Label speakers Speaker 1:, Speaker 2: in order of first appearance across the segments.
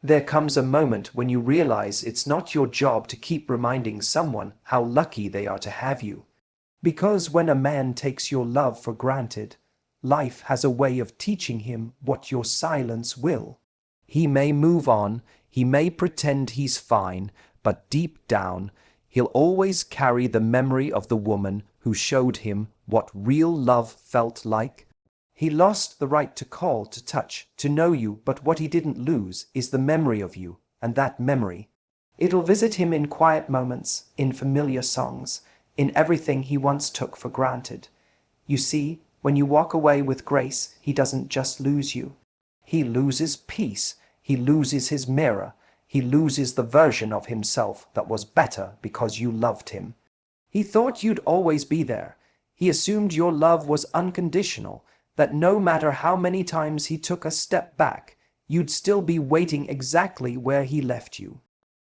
Speaker 1: There comes a moment when you realize it's not your job to keep reminding someone how lucky they are to have you. Because when a man takes your love for granted, life has a way of teaching him what your silence will. He may move on, he may pretend he's fine, but deep down, he'll always carry the memory of the woman who showed him what real love felt like. He lost the right to call, to touch, to know you, but what he didn't lose is the memory of you, and that memory. It'll visit him in quiet moments, in familiar songs, in everything he once took for granted. You see, when you walk away with grace, he doesn't just lose you. He loses peace, he loses his mirror, he loses the version of himself that was better because you loved him. He thought you'd always be there. He assumed your love was unconditional, that no matter how many times he took a step back, you'd still be waiting exactly where he left you.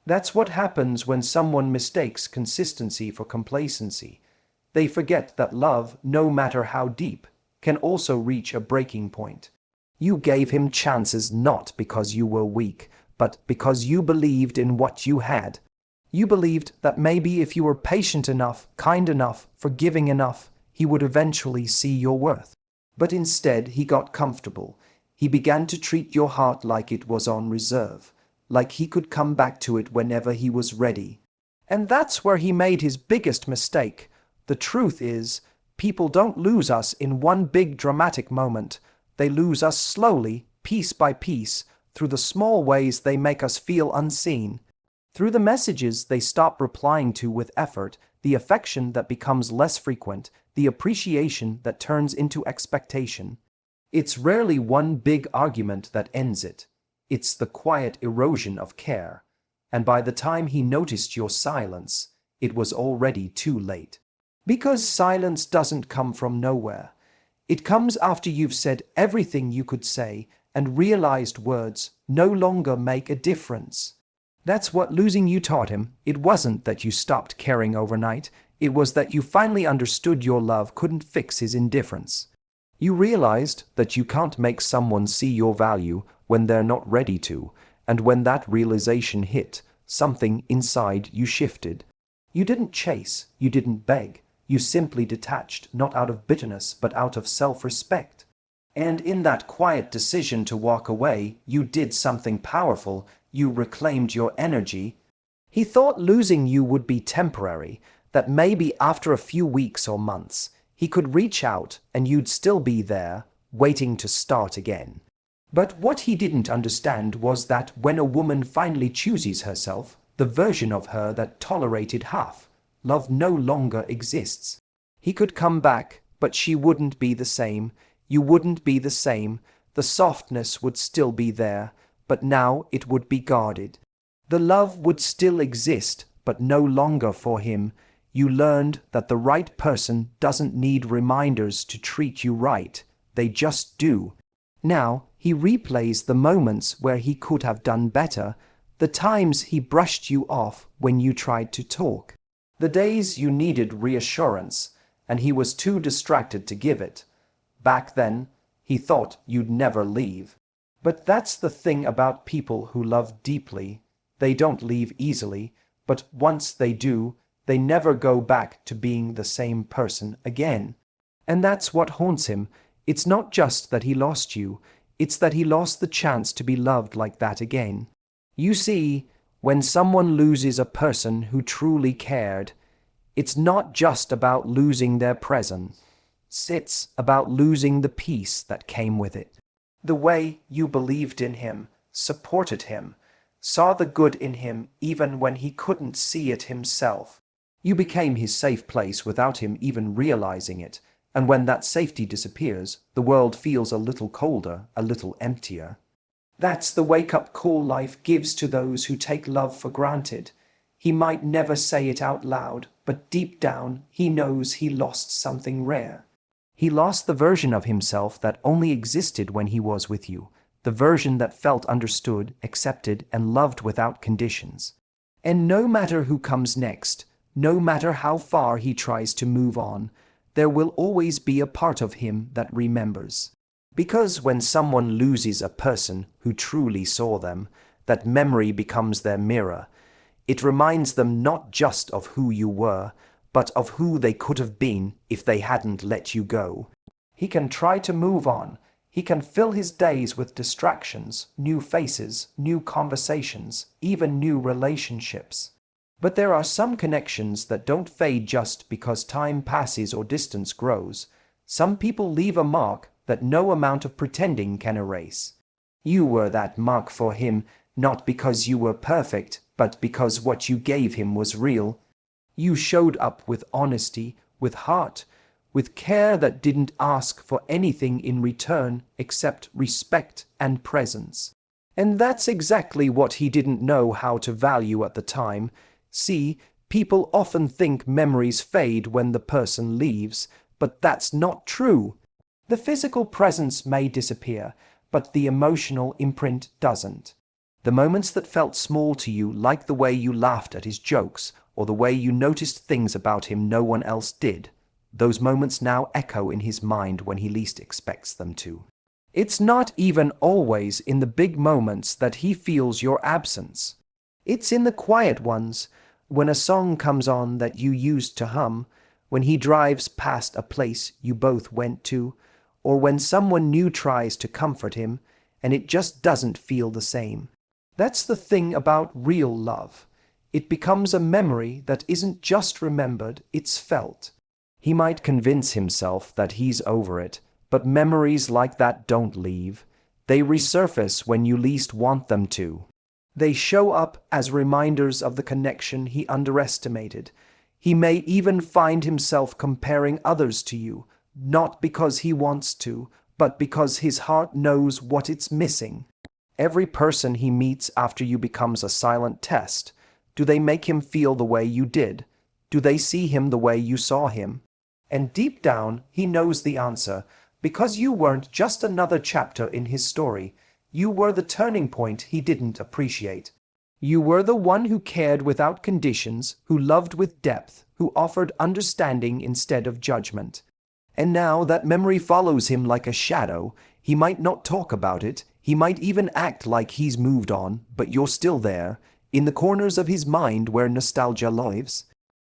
Speaker 1: That's what happens when someone mistakes consistency for complacency. They forget that love, no matter how deep, can also reach a breaking point. You gave him chances not because you were weak, but because you believed in what you had. You believed that maybe if you were patient enough, kind enough, forgiving enough, he would eventually see your worth. But instead he got comfortable. He began to treat your heart like it was on reserve, like he could come back to it whenever he was ready. And that's where he made his biggest mistake. The truth is, people don't lose us in one big dramatic moment. They lose us slowly, piece by piece, through the small ways they make us feel unseen, through the messages they stop replying to with effort, the affection that becomes less frequent, the appreciation that turns into expectation. It's rarely one big argument that ends it. It's the quiet erosion of care. And by the time he noticed your silence, it was already too late. Because silence doesn't come from nowhere. It comes after you've said everything you could say and realized words no longer make a difference. That's what losing you taught him. It wasn't that you stopped caring overnight. It was that you finally understood your love couldn't fix his indifference. You realized that you can't make someone see your value when they're not ready to, and when that realization hit, something inside you shifted. You didn't chase, you didn't beg, you simply detached, not out of bitterness but out of self-respect. And in that quiet decision to walk away, you did something powerful. You reclaimed your energy. He thought losing you would be temporary, that maybe after a few weeks or months, he could reach out and you'd still be there, waiting to start again. But what he didn't understand was that when a woman finally chooses herself, the version of her that tolerated half, love no longer exists. He could come back, but she wouldn't be the same. You wouldn't be the same. The softness would still be there, but now it would be guarded. The love would still exist, but no longer for him. You learned that the right person doesn't need reminders to treat you right. They just do. Now, he replays the moments where he could have done better, the times he brushed you off when you tried to talk, the days you needed reassurance, and he was too distracted to give it. Back then, he thought you'd never leave. But that's the thing about people who love deeply. They don't leave easily, but once they do, they never go back to being the same person again. And that's what haunts him. It's not just that he lost you, it's that he lost the chance to be loved like that again. You see, when someone loses a person who truly cared, it's not just about losing their presence. It's about losing the peace that came with it. The way you believed in him, supported him, saw the good in him even when he couldn't see it himself. You became his safe place without him even realizing it, and when that safety disappears, the world feels a little colder, a little emptier. That's the wake-up call life gives to those who take love for granted. He might never say it out loud, but deep down he knows he lost something rare. He lost the version of himself that only existed when he was with you, the version that felt understood, accepted, and loved without conditions. And no matter who comes next, no matter how far he tries to move on, there will always be a part of him that remembers. Because when someone loses a person who truly saw them, that memory becomes their mirror. It reminds them not just of who you were, but of who they could have been if they hadn't let you go. He can try to move on. He can fill his days with distractions, new faces, new conversations, even new relationships. But there are some connections that don't fade just because time passes or distance grows. Some people leave a mark that no amount of pretending can erase. You were that mark for him, not because you were perfect, but because what you gave him was real. You showed up with honesty, with heart, with care that didn't ask for anything in return except respect and presence. And that's exactly what he didn't know how to value at the time. See, people often think memories fade when the person leaves, but that's not true. The physical presence may disappear, but the emotional imprint doesn't. The moments that felt small to you, like the way you laughed at his jokes, or the way you noticed things about him no one else did, those moments now echo in his mind when he least expects them to. It's not even always in the big moments that he feels your absence. It's in the quiet ones, when a song comes on that you used to hum, when he drives past a place you both went to, or when someone new tries to comfort him, and it just doesn't feel the same. That's the thing about real love. It becomes a memory that isn't just remembered, it's felt. He might convince himself that he's over it, but memories like that don't leave. They resurface when you least want them to. They show up as reminders of the connection he underestimated. He may even find himself comparing others to you, not because he wants to, but because his heart knows what it's missing. Every person he meets after you becomes a silent test. Do they make him feel the way you did? Do they see him the way you saw him? And deep down, he knows the answer, because you weren't just another chapter in his story. You were the turning point he didn't appreciate. You were the one who cared without conditions, who loved with depth, who offered understanding instead of judgment. And now that memory follows him like a shadow. He might not talk about it, he might even act like he's moved on, but you're still there, in the corners of his mind where nostalgia lives.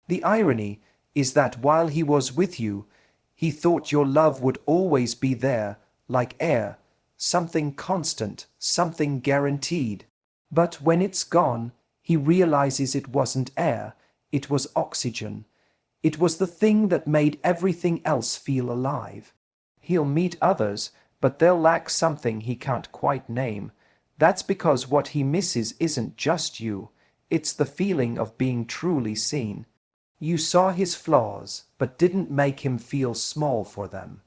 Speaker 1: The irony is that while he was with you, he thought your love would always be there, like air, something constant, something guaranteed. But when it's gone, he realizes it wasn't air, it was oxygen. It was the thing that made everything else feel alive. He'll meet others, but they'll lack something he can't quite name. That's because what he misses isn't just you, it's the feeling of being truly seen. You saw his flaws, but didn't make him feel small for them.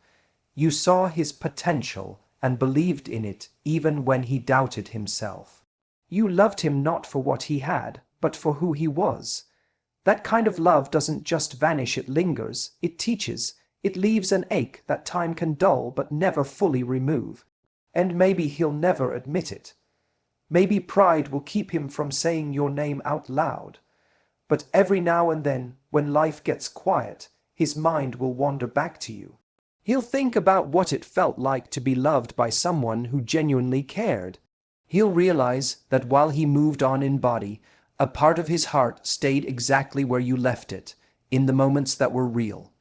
Speaker 1: You saw his potential and believed in it even when he doubted himself. You loved him not for what he had, but for who he was. That kind of love doesn't just vanish, it lingers, it teaches, it leaves an ache that time can dull but never fully remove. And maybe he'll never admit it. Maybe pride will keep him from saying your name out loud. But every now and then, when life gets quiet, his mind will wander back to you. He'll think about what it felt like to be loved by someone who genuinely cared. He'll realize that while he moved on in body, a part of his heart stayed exactly where you left it, in the moments that were real.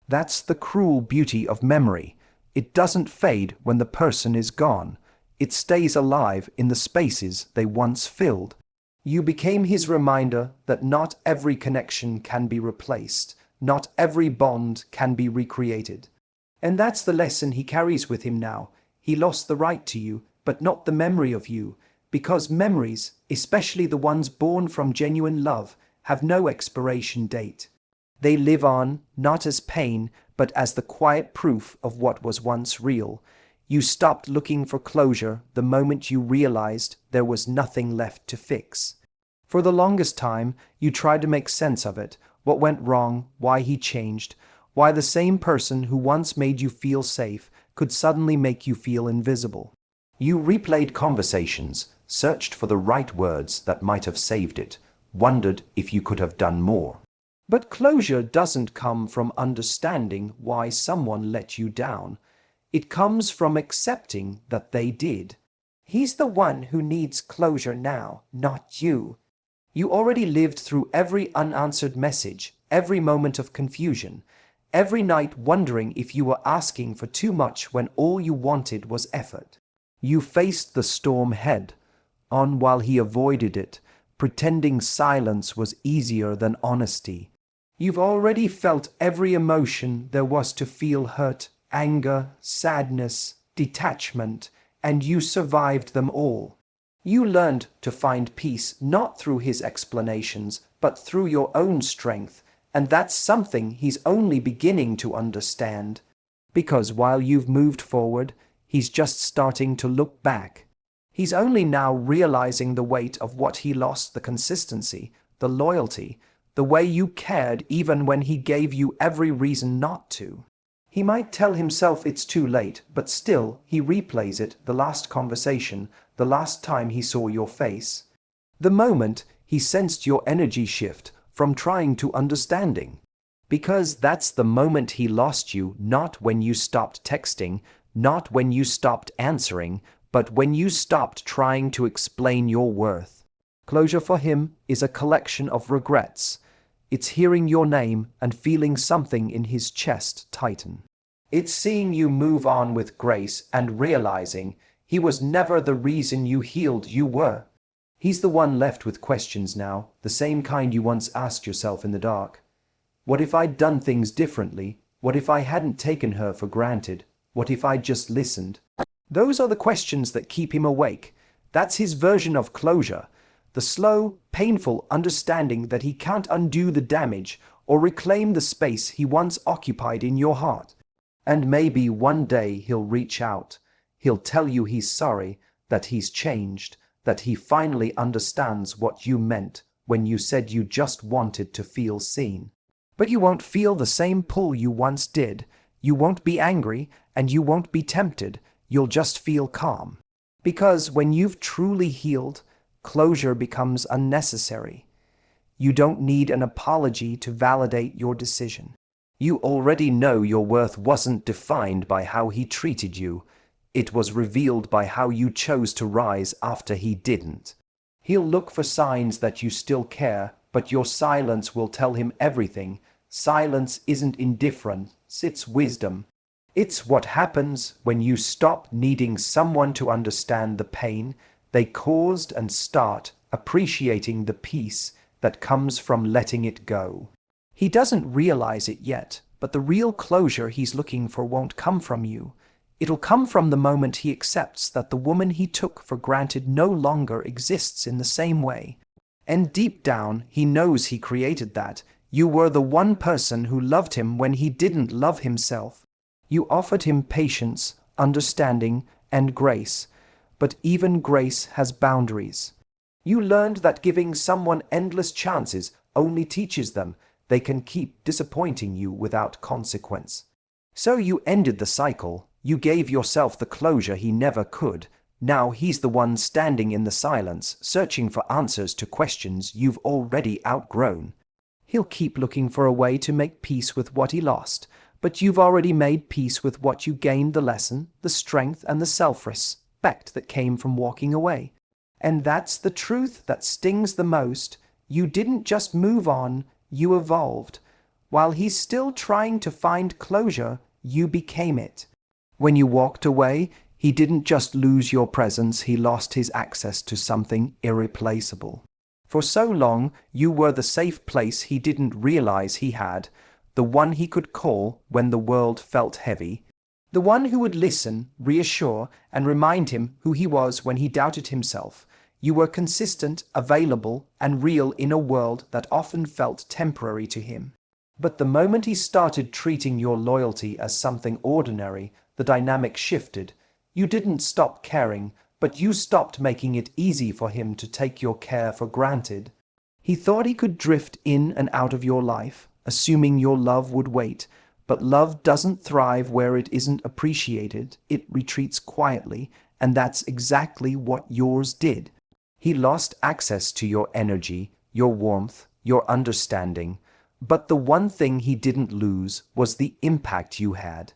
Speaker 1: That's the cruel beauty of memory. It doesn't fade when the person is gone. It stays alive in the spaces they once filled. You became his reminder that not every connection can be replaced, not every bond can be recreated. And that's the lesson he carries with him now. He lost the right to you, but not the memory of you, because memories, especially the ones born from genuine love, have no expiration date. They live on, not as pain, but as the quiet proof of what was once real. You stopped looking for closure the moment you realized there was nothing left to fix. For the longest time, you tried to make sense of it, what went wrong, why he changed, why the same person who once made you feel safe could suddenly make you feel invisible. You replayed conversations, searched for the right words that might have saved it, wondered if you could have done more. But closure doesn't come from understanding why someone let you down. It comes from accepting that they did. He's the one who needs closure now, not you. You already lived through every unanswered message, every moment of confusion, every night wondering if you were asking for too much when all you wanted was effort. You faced the storm head on while he avoided it, pretending silence was easier than honesty. You've already felt every emotion there was to feel: hurt, anger, sadness, detachment, and you survived them all. You learned to find peace not through his explanations, but through your own strength, and that's something he's only beginning to understand. Because while you've moved forward, he's just starting to look back. He's only now realizing the weight of what he lost: the consistency, the loyalty, the way you cared even when he gave you every reason not to. He might tell himself it's too late, but still he replays it: the last conversation, the last time he saw your face. The moment he sensed your energy shift from trying to understanding. Because that's the moment he lost you, not when you stopped texting, not when you stopped answering, but when you stopped trying to explain your worth. Closure for him is a collection of regrets. It's hearing your name and feeling something in his chest tighten. It's seeing you move on with grace and realizing he was never the reason you healed. You were. He's the one left with questions now, the same kind you once asked yourself in the dark. What if I'd done things differently? What if I hadn't taken her for granted? What if I'd just listened? Those are the questions that keep him awake. That's his version of closure. The slow, painful understanding that he can't undo the damage or reclaim the space he once occupied in your heart. And maybe one day he'll reach out. He'll tell you he's sorry, that he's changed, that he finally understands what you meant when you said you just wanted to feel seen. But you won't feel the same pull you once did. You won't be angry, and you won't be tempted. You'll just feel calm. Because when you've truly healed, closure becomes unnecessary. You don't need an apology to validate your decision. You already know your worth wasn't defined by how he treated you. It was revealed by how you chose to rise after he didn't. He'll look for signs that you still care, but your silence will tell him everything. Silence isn't indifference, it's wisdom. It's what happens when you stop needing someone to understand the pain they caused and start appreciating the peace that comes from letting it go. He doesn't realize it yet, but the real closure he's looking for won't come from you. It'll come from the moment he accepts that the woman he took for granted no longer exists in the same way. And deep down, he knows he created that. You were the one person who loved him when he didn't love himself. You offered him patience, understanding, and grace, but even grace has boundaries. You learned that giving someone endless chances only teaches them they can keep disappointing you without consequence. So you ended the cycle. You gave yourself the closure he never could. Now he's the one standing in the silence, searching for answers to questions you've already outgrown. He'll keep looking for a way to make peace with what he lost, but you've already made peace with what you gained: the lesson, the strength, and the self-respect that came from walking away. And that's the truth that stings the most. You didn't just move on, you evolved. While he's still trying to find closure, you became it. When you walked away, he didn't just lose your presence, he lost his access to something irreplaceable. For so long, you were the safe place he didn't realize he had, the one he could call when the world felt heavy, the one who would listen, reassure, and remind him who he was when he doubted himself. You were consistent, available, and real in a world that often felt temporary to him. But the moment he started treating your loyalty as something ordinary, the dynamic shifted. You didn't stop caring, but you stopped making it easy for him to take your care for granted. He thought he could drift in and out of your life, assuming your love would wait, but love doesn't thrive where it isn't appreciated. It retreats quietly, and that's exactly what yours did. He lost access to your energy, your warmth, your understanding, but the one thing he didn't lose was the impact you had.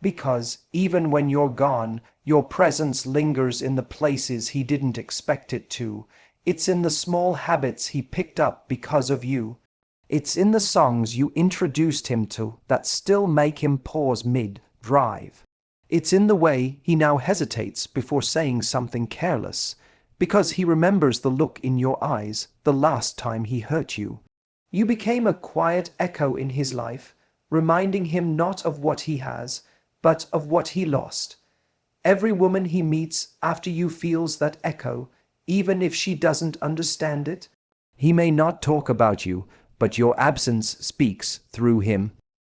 Speaker 1: Because even when you're gone, your presence lingers in the places he didn't expect it to. It's in the small habits he picked up because of you. It's in the songs you introduced him to that still make him pause mid-drive. It's in the way he now hesitates before saying something careless, because he remembers the look in your eyes the last time he hurt you. You became a quiet echo in his life, reminding him not of what he has, but of what he lost. Every woman he meets after you feels that echo, even if she doesn't understand it. He may not talk about you, but your absence speaks through him.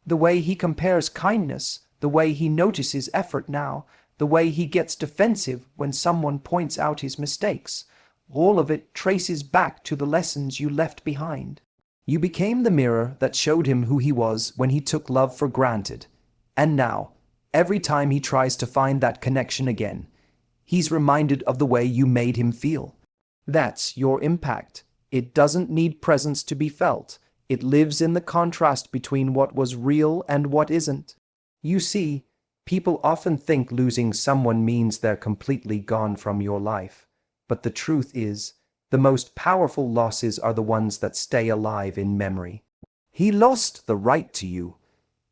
Speaker 1: The way he compares kindness, the way he notices effort now, the way he gets defensive when someone points out his mistakes, all of it traces back to the lessons you left behind. You became the mirror that showed him who he was when he took love for granted. And now, every time he tries to find that connection again, he's reminded of the way you made him feel. That's your impact. It doesn't need presence to be felt. It lives in the contrast between what was real and what isn't. You see, people often think losing someone means they're completely gone from your life. But the truth is, the most powerful losses are the ones that stay alive in memory. He lost the right to you,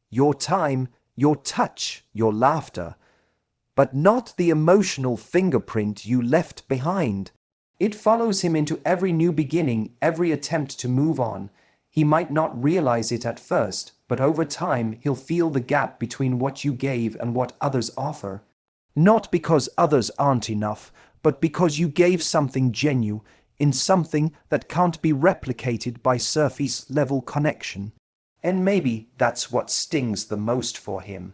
Speaker 1: your time, your touch, your laughter, but not the emotional fingerprint you left behind. It follows him into every new beginning, every attempt to move on. He might not realize it at first, but over time he'll feel the gap between what you gave and what others offer. Not because others aren't enough, but because you gave something genuine, in something that can't be replicated by surface-level connection. And maybe that's what stings the most for him,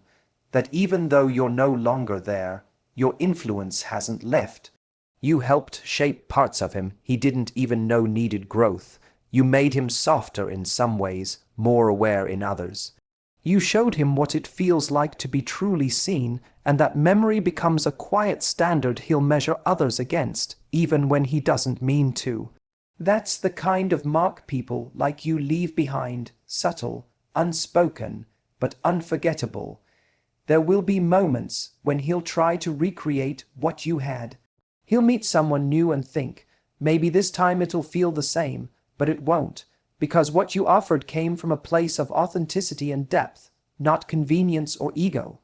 Speaker 1: that even though you're no longer there, your influence hasn't left. You helped shape parts of him he didn't even know needed growth. You made him softer in some ways, more aware in others. You showed him what it feels like to be truly seen, and that memory becomes a quiet standard he'll measure others against, even when he doesn't mean to. That's the kind of mark people like you leave behind, subtle, unspoken, but unforgettable. There will be moments when he'll try to recreate what you had. He'll meet someone new and think, maybe this time it'll feel the same, but it won't, because what you offered came from a place of authenticity and depth, not convenience or ego.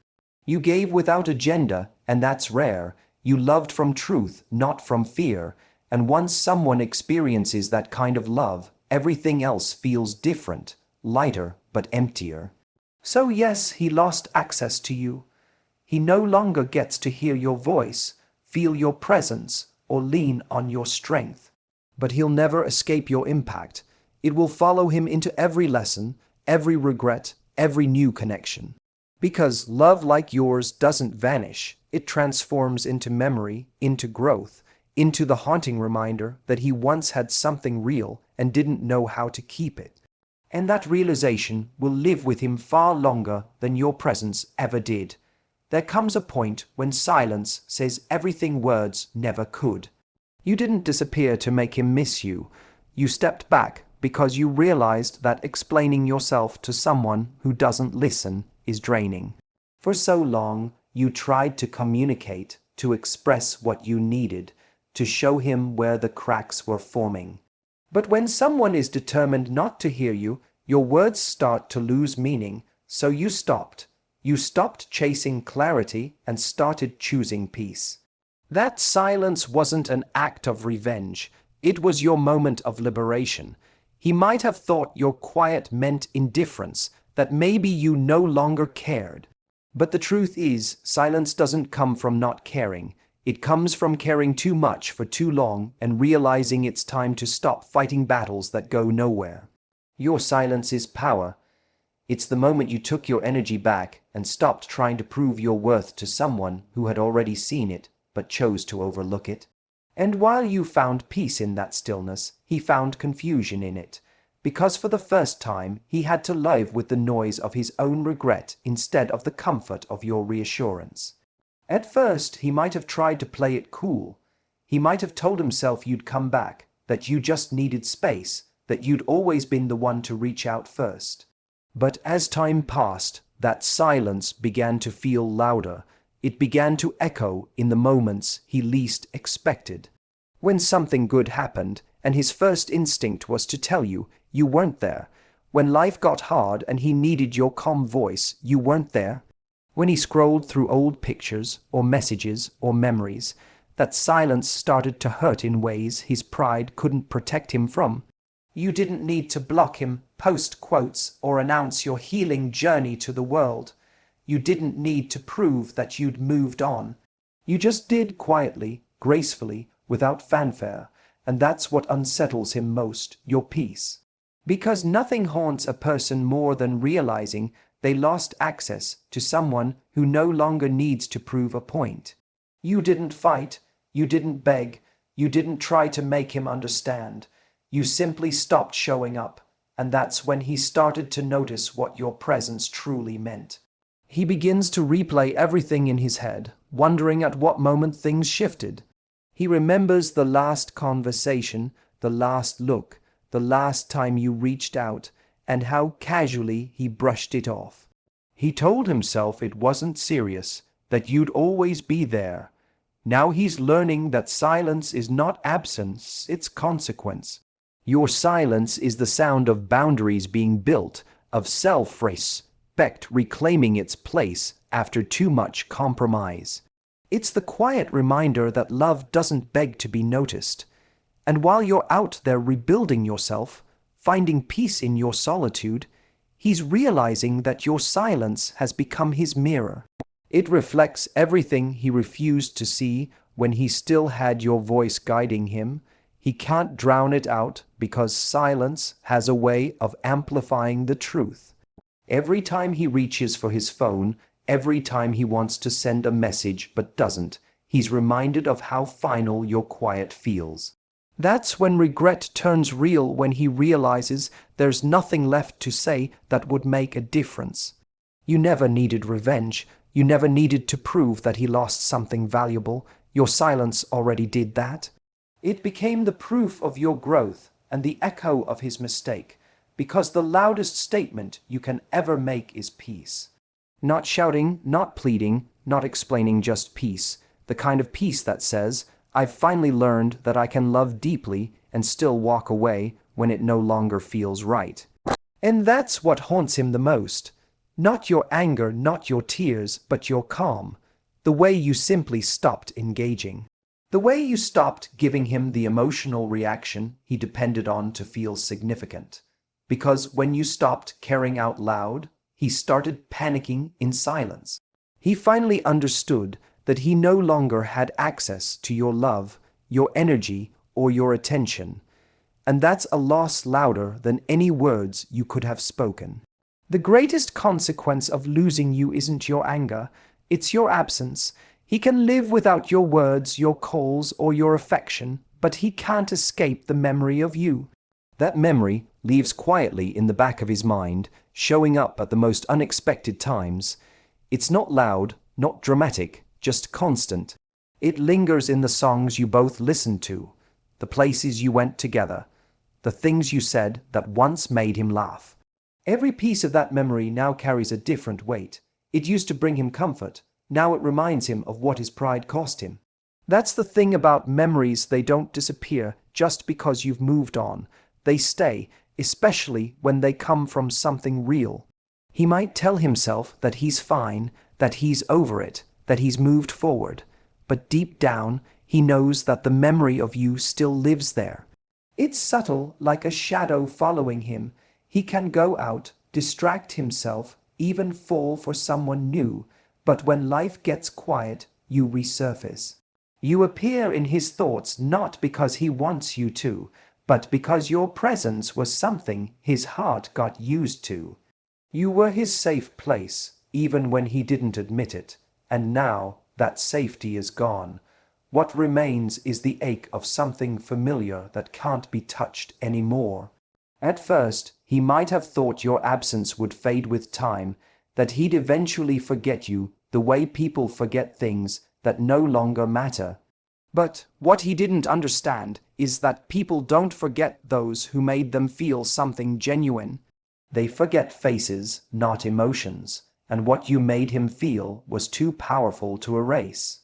Speaker 1: You gave without agenda, and that's rare. You loved from truth, not from fear. And once someone experiences that kind of love, everything else feels different, lighter but emptier. So yes, he lost access to you. He no longer gets to hear your voice, feel your presence, or lean on your strength. But he'll never escape your impact. It will follow him into every lesson, every regret, every new connection. Because love like yours doesn't vanish. It transforms into memory, into growth, into the haunting reminder that he once had something real and didn't know how to keep it. And that realization will live with him far longer than your presence ever did. There comes a point when silence says everything words never could. You didn't disappear to make him miss you. You stepped back because you realized that explaining yourself to someone who doesn't listen is draining. For so long, you tried to communicate, to express what you needed, to show him where the cracks were forming. But when someone is determined not to hear you, your words start to lose meaning, so you stopped. You stopped chasing clarity and started choosing peace. That silence wasn't an act of revenge. It was your moment of liberation. He might have thought your quiet meant indifference, that maybe you no longer cared. But the truth is, silence doesn't come from not caring. It comes from caring too much for too long and realizing it's time to stop fighting battles that go nowhere. Your silence is power. It's the moment you took your energy back and stopped trying to prove your worth to someone who had already seen it but chose to overlook it. And while you found peace in that stillness, he found confusion in it, because for the first time he had to live with the noise of his own regret instead of the comfort of your reassurance. At first, he might have tried to play it cool. He might have told himself you'd come back, that you just needed space, that you'd always been the one to reach out first. But as time passed, That silence began to feel louder. It began to echo in the moments he least expected. When something good happened, and his first instinct was to tell you, you weren't there. When life got hard and he needed your calm voice, you weren't there. When he scrolled through old pictures, or messages, or memories, that silence started to hurt in ways his pride couldn't protect him from. You didn't need to block him, post quotes, or announce your healing journey to the world. You didn't need to prove that you'd moved on. You just did quietly, gracefully, without fanfare, and that's what unsettles him most, your peace. Because nothing haunts a person more than realizing they lost access to someone who no longer needs to prove a point. You didn't fight, you didn't beg, you didn't try to make him understand. You simply stopped showing up, and that's when he started to notice what your presence truly meant. He begins to replay everything in his head, wondering at what moment things shifted. He remembers the last conversation, the last look, the last time you reached out, and how casually he brushed it off. He told himself it wasn't serious, that you'd always be there. Now he's learning that silence is not absence, it's consequence. Your silence is the sound of boundaries being built, of self-respect reclaiming its place after too much compromise. It's the quiet reminder that love doesn't beg to be noticed. And while you're out there rebuilding yourself, finding peace in your solitude, he's realizing that your silence has become his mirror. It reflects everything he refused to see when he still had your voice guiding him. He can't drown it out because silence has a way of amplifying the truth. Every time he reaches for his phone, every time he wants to send a message but doesn't, he's reminded of how final your quiet feels. That's when regret turns real, when he realizes there's nothing left to say that would make a difference. You never needed revenge. You never needed to prove that he lost something valuable. Your silence already did that. It became the proof of your growth and the echo of his mistake, because the loudest statement you can ever make is peace. Not shouting, not pleading, not explaining, just peace. The kind of peace that says, I've finally learned that I can love deeply and still walk away when it no longer feels right. And that's what haunts him the most. Not your anger, not your tears, but your calm. The way you simply stopped engaging. The way you stopped giving him the emotional reaction he depended on to feel significant. Because when you stopped caring out loud, he started panicking in silence. He finally understood that he no longer had access to your love, your energy, or your attention. And that's a loss louder than any words you could have spoken. The greatest consequence of losing you isn't your anger, it's your absence. He can live without your words, your calls, or your affection, but he can't escape the memory of you. That memory lives quietly in the back of his mind, showing up at the most unexpected times. It's not loud, not dramatic, just constant. It lingers in the songs you both listened to, the places you went together, the things you said that once made him laugh. Every piece of that memory now carries a different weight. It used to bring him comfort. Now it reminds him of what his pride cost him. That's the thing about memories, they don't disappear just because you've moved on. They stay, especially when they come from something real. He might tell himself that he's fine, that he's over it, that he's moved forward. But deep down, he knows that the memory of you still lives there. It's subtle, like a shadow following him. He can go out, distract himself, even fall for someone new. But when life gets quiet, you resurface. You appear in his thoughts not because he wants you to, but because your presence was something his heart got used to. You were his safe place, even when he didn't admit it, and now that safety is gone. What remains is the ache of something familiar that can't be touched anymore. At first, he might have thought your absence would fade with time, that he'd eventually forget you the way people forget things that no longer matter. But what he didn't understand is that people don't forget those who made them feel something genuine. They forget faces, not emotions. and what you made him feel was too powerful to erase.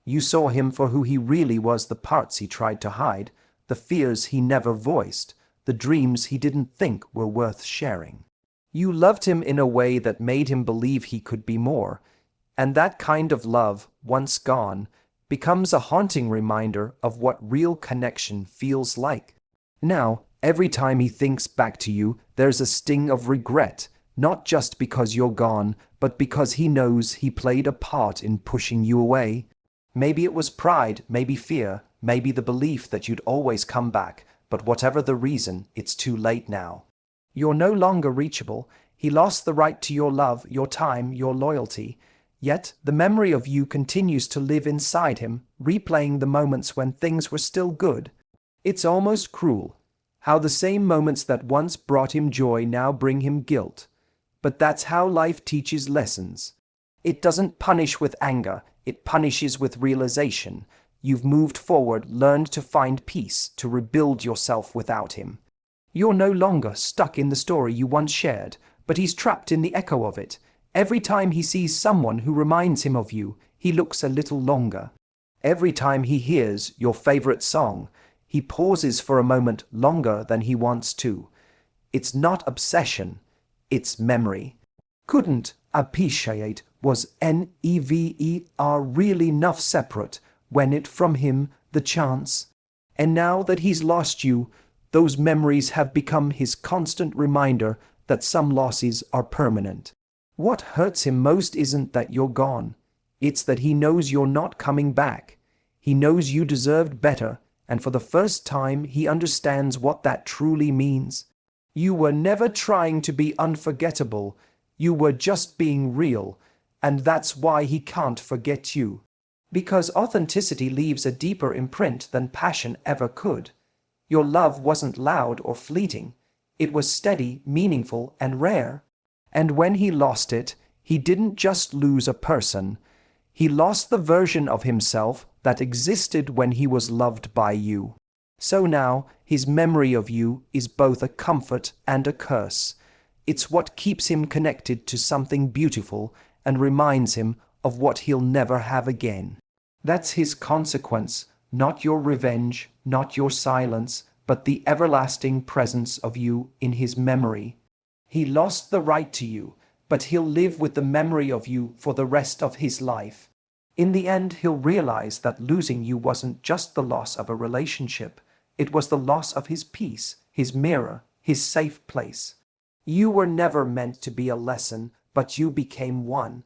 Speaker 1: You saw him for who he really was, the parts he tried to hide, the fears he never voiced, the dreams he didn't think were worth sharing. You loved him in a way that made him believe he could be more, and that kind of love, once gone, becomes a haunting reminder of what real connection feels like. Now, every time he thinks back to you, there's a sting of regret, not just because you're gone, but because he knows he played a part in pushing you away. Maybe it was pride, maybe fear, maybe the belief that you'd always come back, but whatever the reason, it's too late now. You're no longer reachable. He lost the right to your love, your time, your loyalty. Yet the memory of you continues to live inside him, replaying the moments when things were still good. It's almost cruel, how the same moments that once brought him joy now bring him guilt. But that's how life teaches lessons. It doesn't punish with anger, it punishes with realization. You've moved forward, learned to find peace, to rebuild yourself without him. You're no longer stuck in the story you once shared, but he's trapped in the echo of it. Every time he sees someone who reminds him of you, he looks a little longer. Every time he hears your favorite song, he pauses for a moment longer than he wants to. It's not obsession, it's memory. Couldn't appreciate was never really enough separate when it from him the chance. And now that he's lost you, those memories have become his constant reminder that some losses are permanent. What hurts him most isn't that you're gone. It's that he knows you're not coming back. He knows you deserved better, and for the first time he understands what that truly means. You were never trying to be unforgettable. You were just being real, and that's why he can't forget you. Because authenticity leaves a deeper imprint than passion ever could. Your love wasn't loud or fleeting. It was steady, meaningful, and rare. And when he lost it, he didn't just lose a person. He lost the version of himself that existed when he was loved by you. So now, his memory of you is both a comfort and a curse. It's what keeps him connected to something beautiful and reminds him of what he'll never have again. That's his consequence, not your revenge, not your silence, but the everlasting presence of you in his memory. He lost the right to you, but he'll live with the memory of you for the rest of his life. In the end, he'll realize that losing you wasn't just the loss of a relationship. It was the loss of his peace, his mirror, his safe place. You were never meant to be a lesson, but you became one.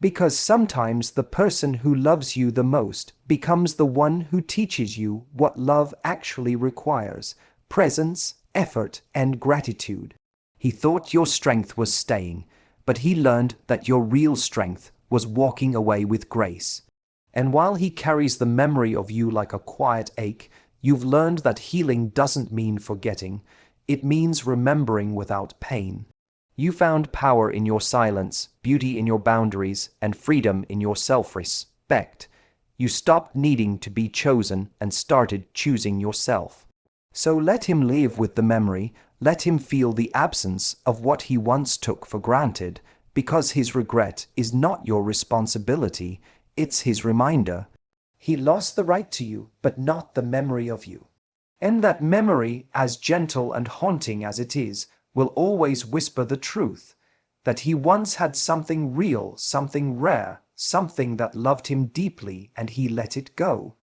Speaker 1: Because sometimes the person who loves you the most becomes the one who teaches you what love actually requires: presence, effort, and gratitude. He thought your strength was staying, but he learned that your real strength was walking away with grace. And while he carries the memory of you like a quiet ache, you've learned that healing doesn't mean forgetting. It means remembering without pain. You found power in your silence, beauty in your boundaries, and freedom in your self-respect. You stopped needing to be chosen and started choosing yourself. So let him live with the memory, let him feel the absence of what he once took for granted, because his regret is not your responsibility, it's his reminder. He lost the right to you, but not the memory of you. And that memory, as gentle and haunting as it is, will always whisper the truth, that he once had something real, something rare, something that loved him deeply, and he let it go.